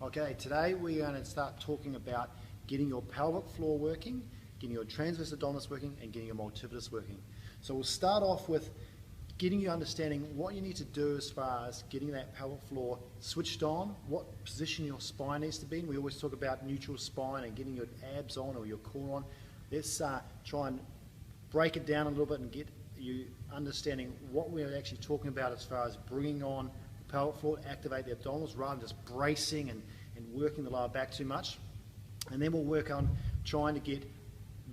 Okay, today we're going to start talking about getting your pelvic floor working, getting your transverse abdominis working, and getting your multifidus working. So we'll start off with getting you understanding what you need to do as far as getting that pelvic floor switched on, what position your spine needs to be in. We always talk about neutral spine and getting your abs on or your core on. Let's try and break it down a little bit and get you understanding what we're actually talking about as far as bringing on the pelvic floor, activate the abdominals rather than just bracing and working the lower back too much. And then we'll work on trying to get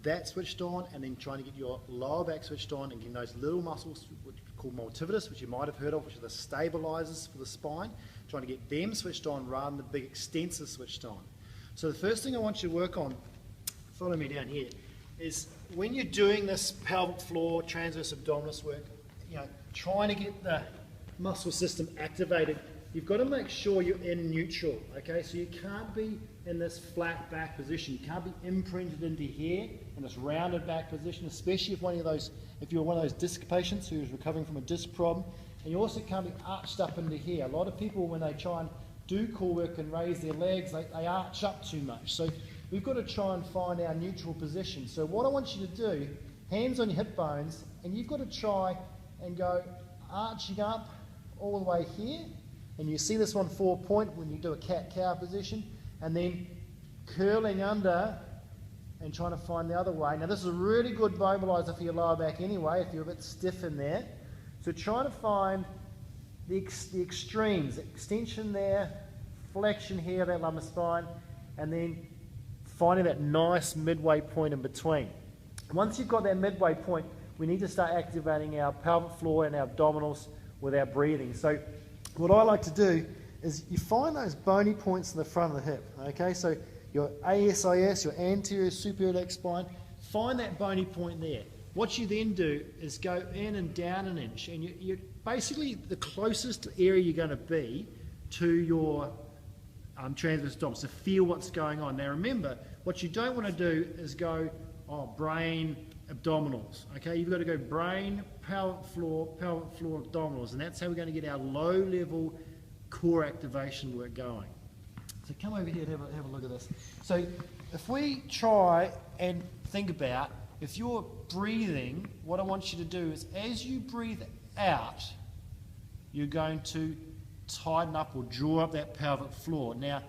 that switched on and then trying to get your lower back switched on and getting those little muscles which are called multifidus, which you might have heard of, which are the stabilizers for the spine, trying to get them switched on rather than the big extensors switched on. So the first thing I want you to work on, follow me down here, is when you're doing this pelvic floor transverse abdominis work, trying to get the muscle system activated, you've got to make sure you're in neutral, okay? So you can't be in this flat back position. You can't be imprinted into here in this rounded back position, especially if you're one of those disc patients who's recovering from a disc problem. And you also can't be arched up into here. A lot of people, when they try and do core work and raise their legs, they arch up too much. So we've got to try and find our neutral position. So what I want you to do, hands on your hip bones, and you've got to try and go arching up all the way here. And you see this one 4-point when you do a cat-cow position, and then curling under and trying to find the other way. Now this is a really good mobilizer for your lower back anyway, if you're a bit stiff in there. So trying to find the extremes, extension there, flexion here, that lumbar spine, and then finding that nice midway point in between. Once you've got that midway point, we need to start activating our pelvic floor and our abdominals with our breathing. So what I like to do is you find those bony points in the front of the hip, okay? So your ASIS, your anterior superior iliac spine, find that bony point there. What you then do is go in and down an inch, and you're basically the closest area you're going to be to your transverse abdominis, to feel what's going on. Now remember, what you don't want to do is go, brain, abdominals, okay? You've got to go brain, pelvic floor, abdominals, and that's how we're going to get our low-level core activation work going. So come over here and have a look at this. So if we try and think about, if you're breathing, what I want you to do is as you breathe out, you're going to tighten up or draw up that pelvic floor. Now,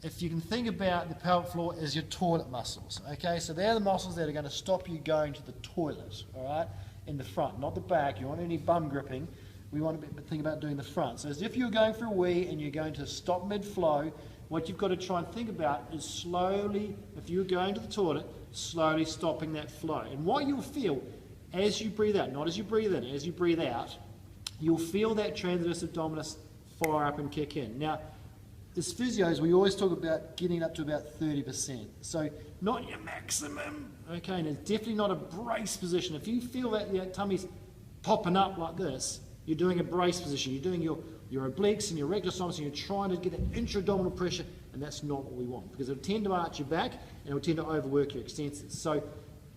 if you can think about the pelvic floor as your toilet muscles, okay? So they're the muscles that are going to stop you going to the toilet, all right, in the front, not the back. You want any bum gripping. We want to think about doing the front. So as if you're going for a wee and you're going to stop mid-flow, what you've got to try and think about is slowly, if you're going to the toilet, slowly stopping that flow. And what you'll feel as you breathe out, not as you breathe in, as you breathe out, you'll feel that transverse abdominis fire up and kick in. Now, as physios, we always talk about getting up to about 30%. So not your maximum, okay, and it's definitely not a brace position. If you feel that your tummy's popping up like this, you're doing a brace position. You're doing your obliques and your rectus abdominis, and you're trying to get that intra-abdominal pressure, and that's not what we want, because it'll tend to arch your back, and it'll tend to overwork your extensors. So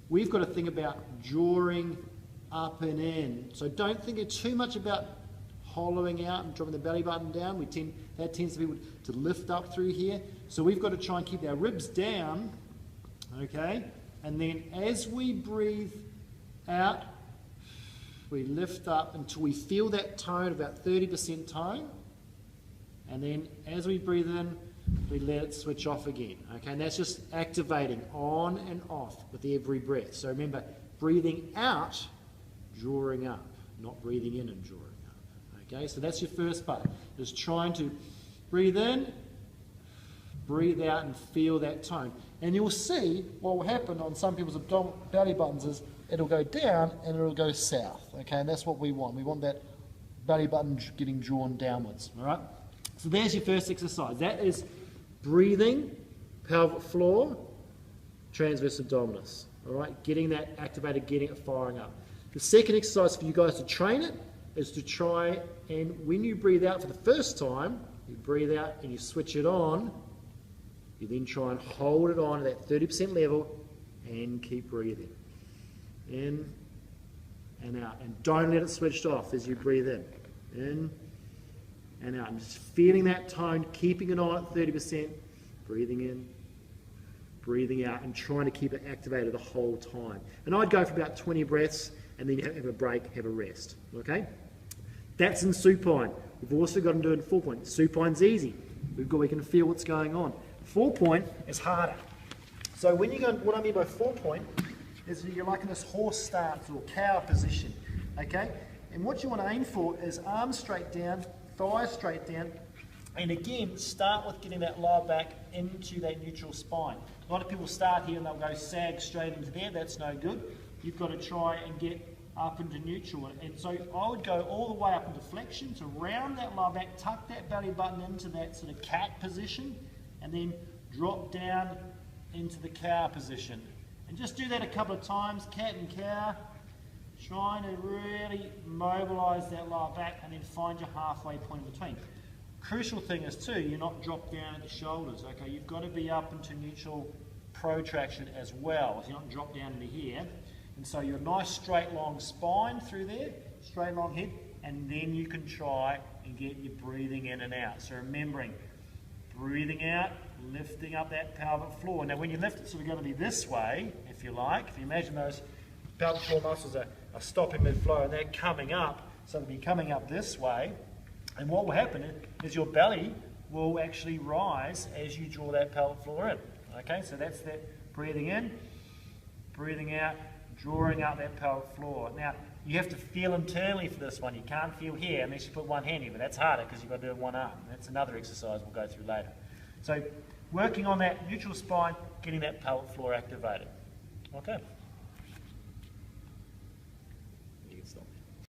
we've got to think about drawing up and in. So don't think too much about hollowing out and dropping the belly button down. That tends to be to lift up through here. So we've got to try and keep our ribs down, okay? And then as we breathe out, we lift up until we feel that tone, about 30% tone. And then as we breathe in, we let it switch off again, okay? And that's just activating on and off with every breath. So remember, breathing out, drawing up, not breathing in and drawing up. Okay, so that's your first part, is trying to breathe in, breathe out, and feel that tone. And you'll see what will happen on some people's belly buttons is it'll go down and it'll go south. Okay, and that's what we want. We want that belly button getting drawn downwards. All right. So there's your first exercise. That is breathing, pelvic floor, transverse abdominis. All right, getting that activated, getting it firing up. The second exercise for you guys to train it is to try and when you breathe out for the first time, you breathe out and you switch it on, you then try and hold it on at that 30% level and keep breathing. In and out. And don't let it switch off as you breathe in. In and out. And just feeling that tone, keeping it on at 30%, breathing in, breathing out, and trying to keep it activated the whole time. And I'd go for about 20 breaths, and then you have a break, have a rest, okay? That's in supine. We've also got to do it in 4-point. Supine's easy. We can feel what's going on. 4-point is harder. So when you go, what I mean by 4-point is you're like in this horse stance or cow position, okay? And what you want to aim for is arms straight down, thighs straight down, and again, start with getting that lower back into that neutral spine. A lot of people start here and they'll go sag straight into there. That's no good. You've got to try and get up into neutral. And so I would go all the way up into flexion, so round that lower back, tuck that belly button into that sort of cat position, and then drop down into the cow position. And just do that a couple of times, cat and cow, trying to really mobilize that lower back and then find your halfway point in between. Crucial thing is too, you're not dropped down at the shoulders, okay? You've got to be up into neutral protraction as well. So you're not dropped down into here. And so you're a nice straight long spine through there, straight long head, and then you can try and get your breathing in and out. So remembering, breathing out, lifting up that pelvic floor. Now when you lift, it's sort of going to be this way, if you like. If you imagine those pelvic floor muscles are stopping mid-flow and they're coming up, so they'll be coming up this way. And what will happen is your belly will actually rise as you draw that pelvic floor in. Okay, so that's that breathing in, breathing out, drawing out that pelvic floor. Now, you have to feel internally for this one. You can't feel here unless you put one hand in, but that's harder because you've got to do it with one arm. That's another exercise we'll go through later. So, working on that neutral spine, getting that pelvic floor activated. Okay.